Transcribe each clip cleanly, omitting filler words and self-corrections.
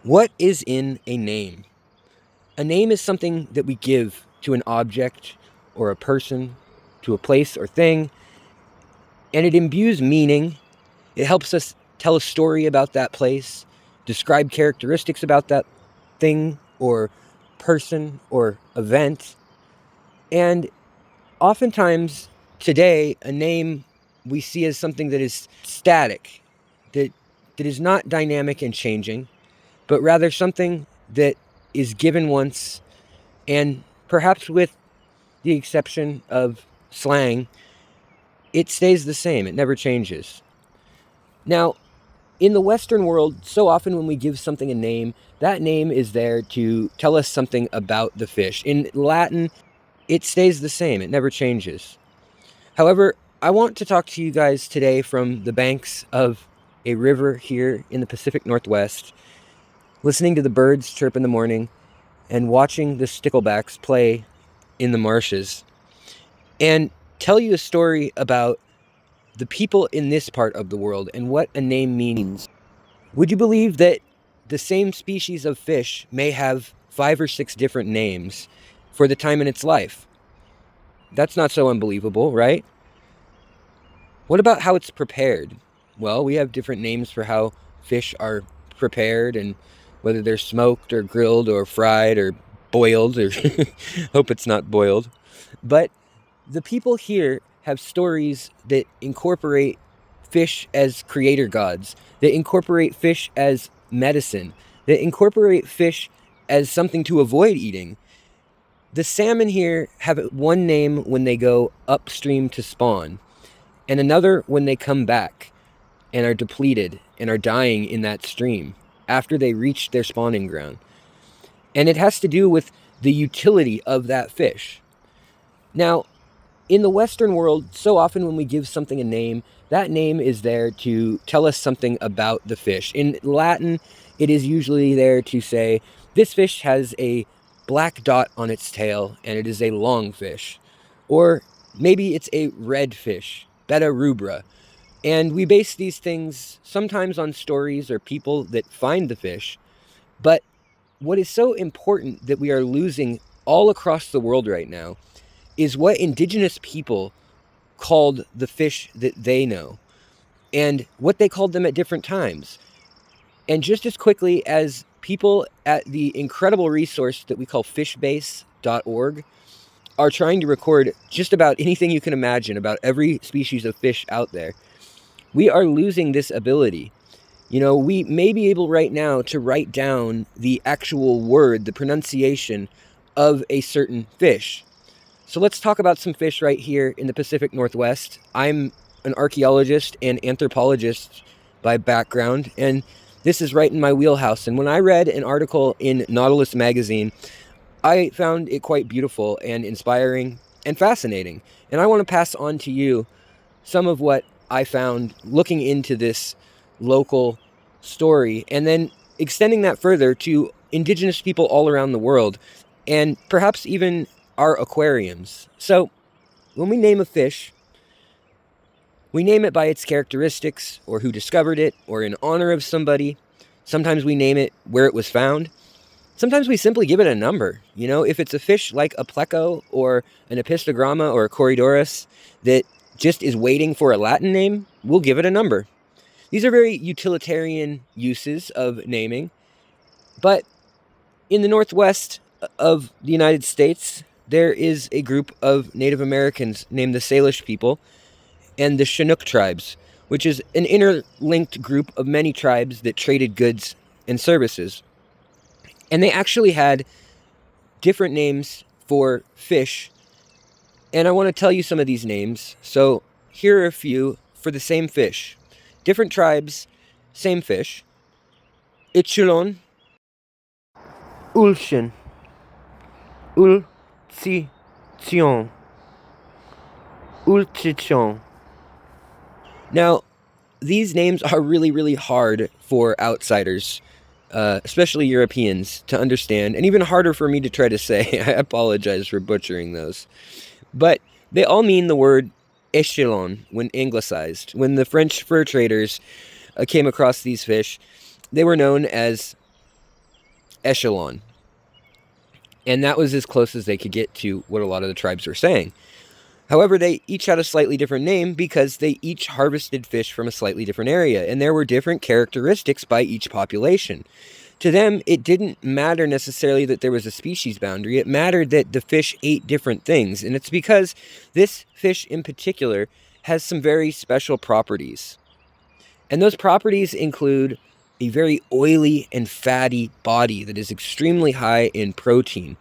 What is in a name? A name is something that we give to an object or a person, to a place or thing, and it imbues meaning. It helps us tell a story about that place, describe characteristics about that thing or person or event. And oftentimes today, a name we see as something that is static, that is not dynamic and changing, but rather something that is given once, and perhaps with the exception of slang, it stays the same. It never changes. Now, in the Western world, so often when we give something a name, that name is there to tell us something about the fish. In Latin, it stays the same. It never changes. However, I want to talk to you guys today from the banks of a river here in the Pacific Northwest, listening to the birds chirp in the morning and watching the sticklebacks play in the marshes, and tell you a story about the people in this part of the world and what a name means. Would you believe that the same species of fish may have 5 or 6 different names for the time in its life? That's not so unbelievable, right? What about how it's prepared? Well, we have different names for how fish are prepared, and whether they're smoked or grilled or fried or boiled, or hope it's not boiled. But the people here have stories that incorporate fish as creator gods, that incorporate fish as medicine, that incorporate fish as something to avoid eating. The salmon here have one name when they go upstream to spawn, and another when they come back and are depleted and are dying in that stream after they reach their spawning ground. And it has to do with the utility of that fish. Now, in the Western world, so often when we give something a name, that name is there to tell us something about the fish. In Latin, it is usually there to say, this fish has a black dot on its tail and it is a longfish. Or maybe it's a red fish, beta rubra. And we base these things sometimes on stories or people that find the fish. But what is so important that we are losing all across the world right now is what indigenous people called the fish that they know, and what they called them at different times. And just as quickly as people at the incredible resource that we call fishbase.org are trying to record just about anything you can imagine about every species of fish out there, we are losing this ability. You know, we may be able right now to write down the actual word, the pronunciation of a certain fish. So let's talk about some fish right here in the Pacific Northwest. I'm an archaeologist and anthropologist by background, and this is right in my wheelhouse. And when I read an article in Nautilus magazine, I found it quite beautiful and inspiring and fascinating. And I want to pass on to you some of what I found looking into this local story, and then extending that further to indigenous people all around the world, and perhaps even our aquariums. So when we name a fish, we name it by its characteristics, or who discovered it, or in honor of somebody. Sometimes we name it where it was found. Sometimes we simply give it a number. You know, if it's a fish like a pleco or an epistogramma or a corydoras that just is waiting for a Latin name, we'll give it a number. These are very utilitarian uses of naming. But in the Northwest of the United States, there is a group of Native Americans named the Salish people and the Chinook tribes, which is an interlinked group of many tribes that traded goods and services. And they actually had different names for fish. And I want to tell you some of these names. So here are a few for the same fish. Different tribes, same fish. Ichulon, Ulshin, Ultzition, Ulchichon. Now, these names are really, really hard for outsiders, especially Europeans, to understand, and even harder for me to try to say. I apologize for butchering those. But they all mean the word échelon when anglicized. When the French fur traders came across these fish, they were known as echelon. And that was as close as they could get to what a lot of the tribes were saying. However, they each had a slightly different name because they each harvested fish from a slightly different area, and there were different characteristics by each population. To them, it didn't matter necessarily that there was a species boundary. It mattered that the fish ate different things, and it's because this fish in particular has some very special properties. And those properties include a very oily and fatty body that is extremely high in protein.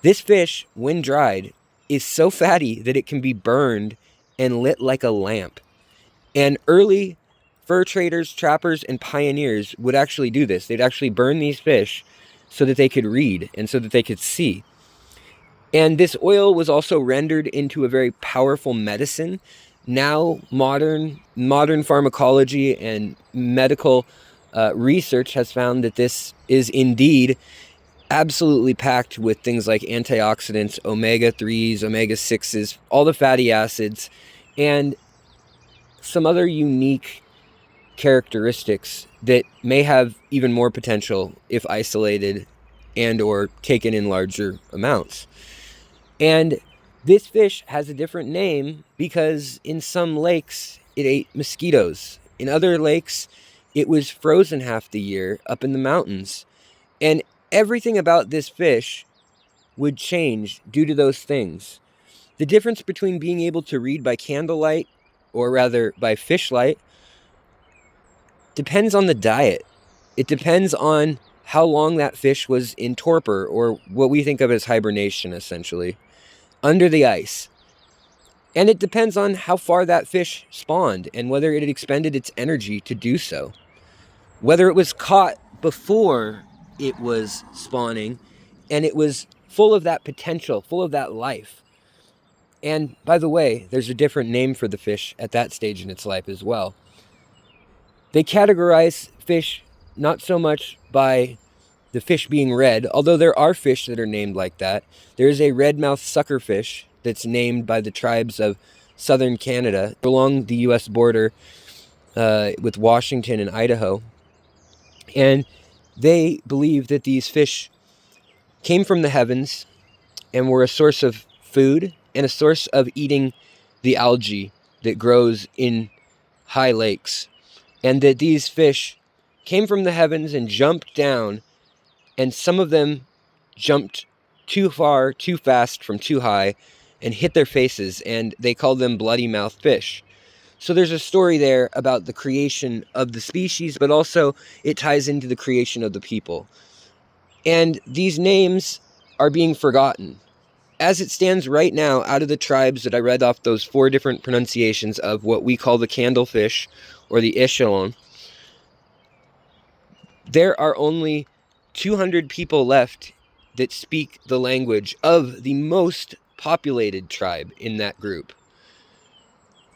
This fish, when dried, is so fatty that it can be burned and lit like a lamp. And early fur traders, trappers, and pioneers would actually do this. They'd actually burn these fish so that they could read and so that they could see. And this oil was also rendered into a very powerful medicine. Now, modern pharmacology and medical research has found that this is indeed absolutely packed with things like antioxidants, omega-3s, omega-6s, all the fatty acids, and some other unique characteristics that may have even more potential if isolated and or taken in larger amounts. And this fish has a different name because in some lakes it ate mosquitoes. In other lakes it was frozen half the year up in the mountains. And everything about this fish would change due to those things. The difference between being able to read by candlelight, or rather by fishlight, depends on the diet. It depends on how long that fish was in torpor, or what we think of as hibernation, essentially, under the ice. And it depends on how far that fish spawned and whether it had expended its energy to do so. Whether it was caught before it was spawning and it was full of that potential, full of that life. And by the way, there's a different name for the fish at that stage in its life as well. They categorize fish not so much by the fish being red, although there are fish that are named like that. There is a red-mouthed suckerfish that's named by the tribes of southern Canada along the U.S. border with Washington and Idaho. And they believe that these fish came from the heavens and were a source of food and a source of eating the algae that grows in high lakes. And that these fish came from the heavens and jumped down, and some of them jumped too far, too fast from too high and hit their faces, and they called them bloody-mouthed fish. So there's a story there about the creation of the species, but also it ties into the creation of the people. And these names are being forgotten. As it stands right now, out of the tribes that I read off those 4 different pronunciations of what we call the candlefish or the echelon, there are only 200 people left that speak the language of the most populated tribe in that group.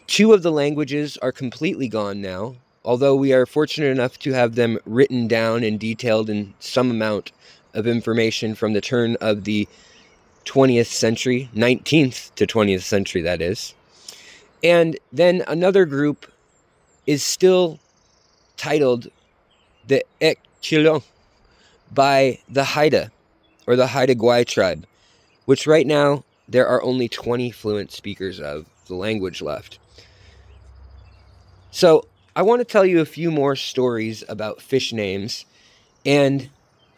2 of the languages are completely gone now, although we are fortunate enough to have them written down and detailed in some amount of information from the turn of the 20th century, 19th to 20th century, that is. And then another group is still titled the Ecological by the Haida, or the Haida Gwaii tribe, which right now there are only 20 fluent speakers of the language left. So I want to tell you a few more stories about fish names, and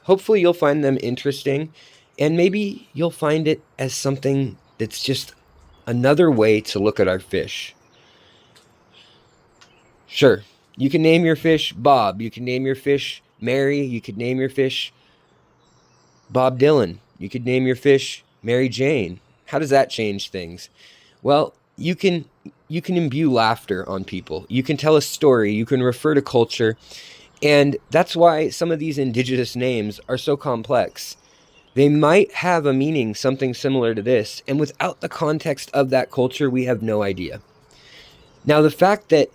hopefully you'll find them interesting, and maybe you'll find it as something that's just another way to look at our fish. Sure, you can name your fish Bob, you can name your fish Mary, you could name your fish Bob Dylan, you could name your fish Mary Jane. How does that change things? Well, you can imbue laughter on people. You can tell a story. You can refer to culture. And that's why some of these indigenous names are so complex. They might have a meaning, something similar to this, and without the context of that culture, we have no idea. Now, the fact that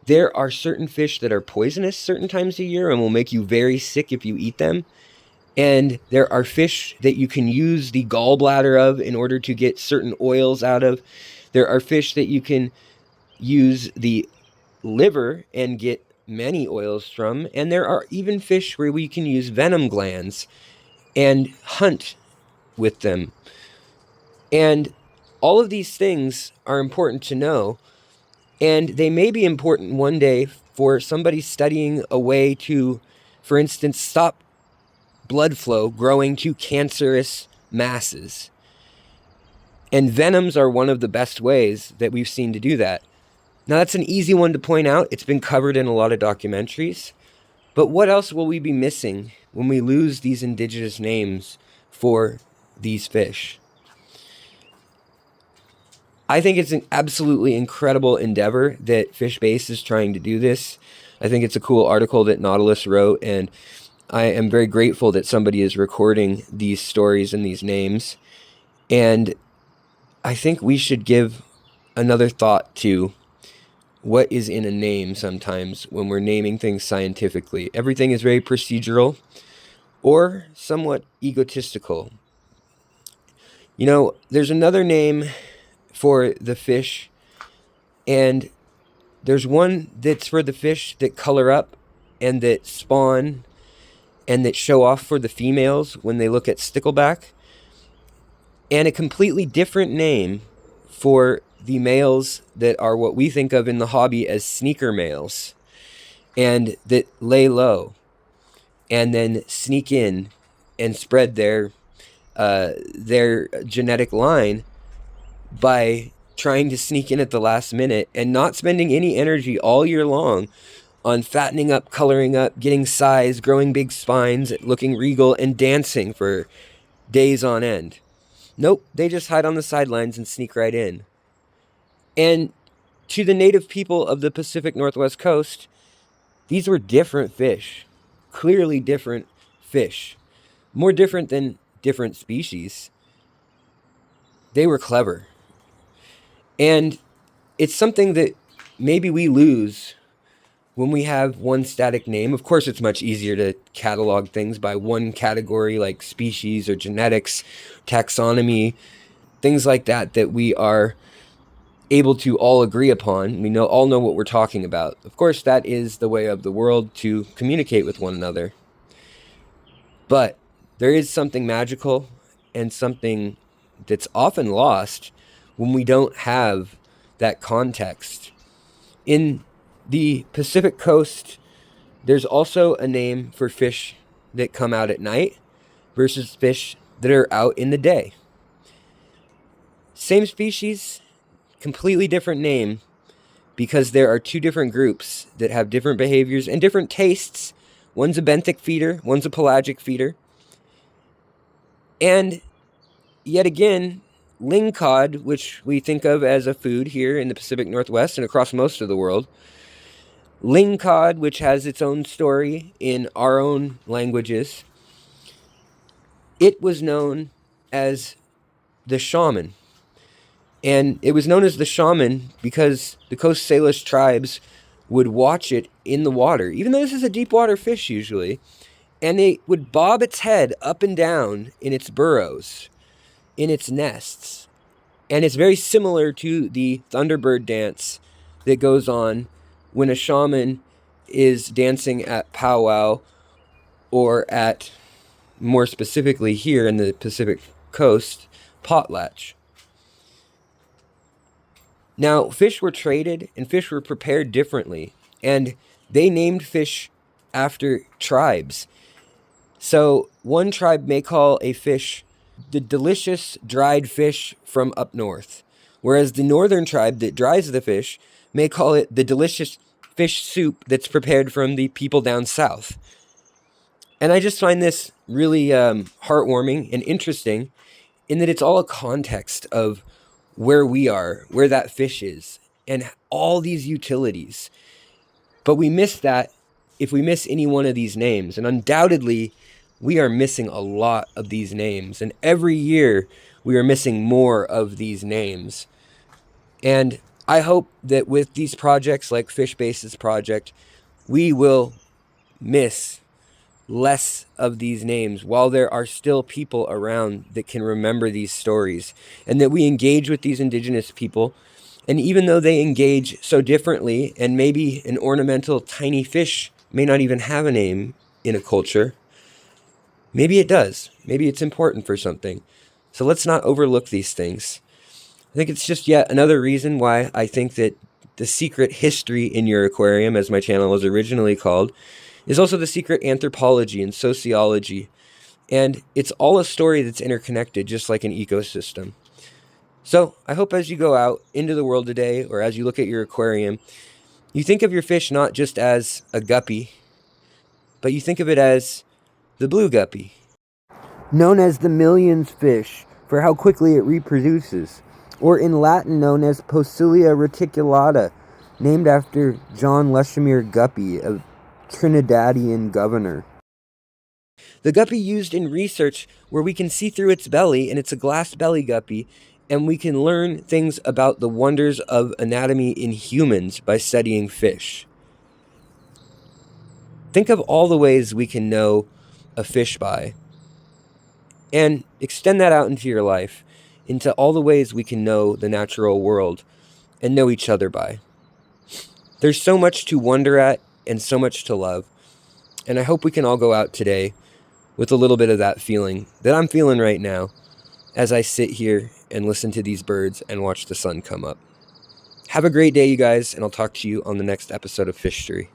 there are certain fish that are poisonous certain times a year and will make you very sick if you eat them, and there are fish that you can use the gallbladder of in order to get certain oils out of. There are fish that you can use the liver and get many oils from. And there are even fish where we can use venom glands and hunt with them. And all of these things are important to know, and they may be important one day for somebody studying a way to, for instance, stop blood flow growing to cancerous masses. And venoms are one of the best ways that we've seen to do that. Now, that's an easy one to point out. It's been covered in a lot of documentaries. But what else will we be missing when we lose these indigenous names for these fish? I think it's an absolutely incredible endeavor that FishBase is trying to do this. I think it's a cool article that Nautilus wrote, and I am very grateful that somebody is recording these stories and these names. And I think we should give another thought to what is in a name sometimes when we're naming things scientifically. Everything is very procedural or somewhat egotistical. You know, there's another name for the fish, and there's one that's for the fish that color up and that spawn and that show off for the females when they look at stickleback, and a completely different name for the males that are what we think of in the hobby as sneaker males, and that lay low and then sneak in and spread their genetic line by trying to sneak in at the last minute and not spending any energy all year long on fattening up, coloring up, getting size, growing big spines, looking regal, and dancing for days on end. Nope, they just hide on the sidelines and sneak right in. And to the native people of the Pacific Northwest coast, these were different fish. Clearly different fish. More different than different species. They were clever. And it's something that maybe we lose when we have one static name. Of course, it's much easier to catalog things by one category like species or genetics, taxonomy, things like that that we are able to all agree upon. We all know what we're talking about. Of course, that is the way of the world to communicate with one another. But there is something magical and something that's often lost when we don't have that context. In the Pacific coast, there's also a name for fish that come out at night versus fish that are out in the day. Same species, completely different name, because there are two different groups that have different behaviors and different tastes. One's a benthic feeder, one's a pelagic feeder. And yet again, lingcod, which we think of as a food here in the Pacific Northwest and across most of the world, lingcod, which has its own story in our own languages, it was known as the shaman. And it was known as the shaman because the Coast Salish tribes would watch it in the water, even though this is a deep water fish usually, and they would bob its head up and down in its burrows, in its nests. And it's very similar to the Thunderbird dance that goes on when a shaman is dancing at powwow, or at, more specifically here in the Pacific Coast, potlatch. Now, fish were traded and fish were prepared differently, and they named fish after tribes. So one tribe may call a fish the delicious dried fish from up north, whereas the northern tribe that dries the fish may call it the delicious fish soup that's prepared from the people down south. And I just find this really heartwarming and interesting in that it's all a context of where we are, where that fish is, and all these utilities. But we miss that if we miss any one of these names. And undoubtedly, we are missing a lot of these names. And every year, we are missing more of these names. And I hope that with these projects like FishBase's project, we will miss less of these names while there are still people around that can remember these stories, and that we engage with these indigenous people. And even though they engage so differently, and maybe an ornamental tiny fish may not even have a name in a culture, Maybe it does. Maybe it's important for something. So let's not overlook these things. I think it's just yet another reason why I think that the secret history in your aquarium, as my channel was originally called, is also the secret anthropology and sociology. And it's all a story that's interconnected, just like an ecosystem. So I hope as you go out into the world today, or as you look at your aquarium, you think of your fish not just as a guppy, but you think of it as the blue guppy, known as the millions fish for how quickly it reproduces, or in Latin known as Posilia reticulata, named after John Leshimere Guppy, a Trinidadian governor. The guppy used in research where we can see through its belly, and it's a glass belly guppy, and we can learn things about the wonders of anatomy in humans by studying fish. Think of all the ways we can know a fish by, and extend that out into your life, into all the ways we can know the natural world and know each other by. There's so much to wonder at and so much to love, and I hope we can all go out today with a little bit of that feeling that I'm feeling right now as I sit here and listen to these birds and watch the sun come up. Have a great day, you guys, and I'll talk to you on the next episode of Fishtory.